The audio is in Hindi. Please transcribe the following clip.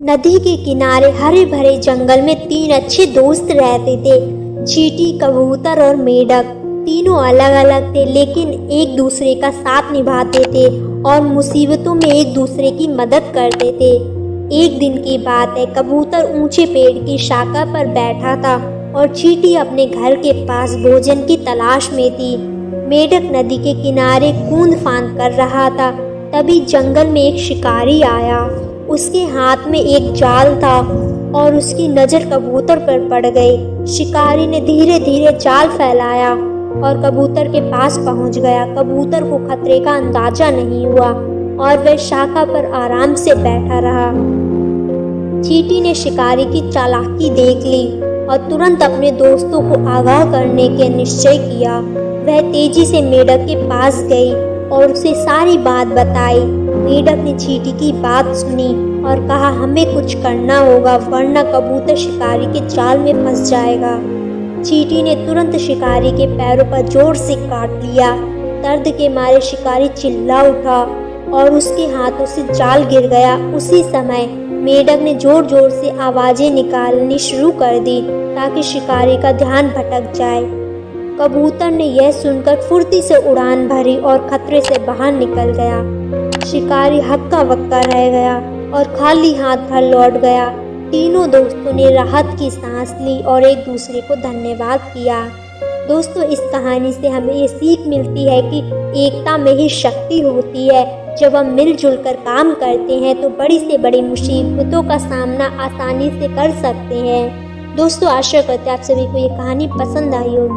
नदी के किनारे हरे भरे जंगल में तीन अच्छे दोस्त रहते थे। चींटी, कबूतर और मेढक। तीनों अलग अलग थे लेकिन एक दूसरे का साथ निभाते थे और मुसीबतों में एक दूसरे की मदद करते थे। एक दिन की बात है, कबूतर ऊंचे पेड़ की शाखा पर बैठा था और चींटी अपने घर के पास भोजन की तलाश में थी। मेढक नदी के किनारे कूद फांद कर रहा था। तभी जंगल में एक शिकारी आया। उसके हाथ में एक जाल था और उसकी नज़र कबूतर पर पड़ गई। शिकारी ने धीरे धीरे जाल फैलाया और कबूतर के पास पहुंच गया। कबूतर को खतरे का अंदाजा नहीं हुआ और वह शाखा पर आराम से बैठा रहा। चींटी ने शिकारी की चालाकी देख ली और तुरंत अपने दोस्तों को आगाह करने के निश्चय किया। वह तेजी से मेढक के पास गई और उसे सारी बात बताई। मेढक ने चींटी की बात सुनी और कहा, हमें कुछ करना होगा वरना कबूतर शिकारी के जाल में फंस जाएगा। चींटी ने तुरंत शिकारी के पैरों पर जोर से काट लिया। दर्द के मारे शिकारी चिल्ला उठा और उसके हाथों से जाल गिर गया। उसी समय मेढक ने जोर जोर से आवाजें निकालनी शुरू कर दी ताकि शिकारी का ध्यान भटक जाए। कबूतर ने यह सुनकर फुर्ती से उड़ान भरी और खतरे से बाहर निकल गया। शिकारी हक्का बक्का रह गया और खाली हाथ घर लौट गया। तीनों दोस्तों ने राहत की सांस ली और एक दूसरे को धन्यवाद किया। दोस्तों, इस कहानी से हमें ये सीख मिलती है कि एकता में ही शक्ति होती है। जब हम मिलजुल कर काम करते हैं तो बड़ी से बड़ी मुसीबतों का सामना आसानी से कर सकते हैं। दोस्तों, आशा करते हैं आप सभी को ये कहानी पसंद आई होगी।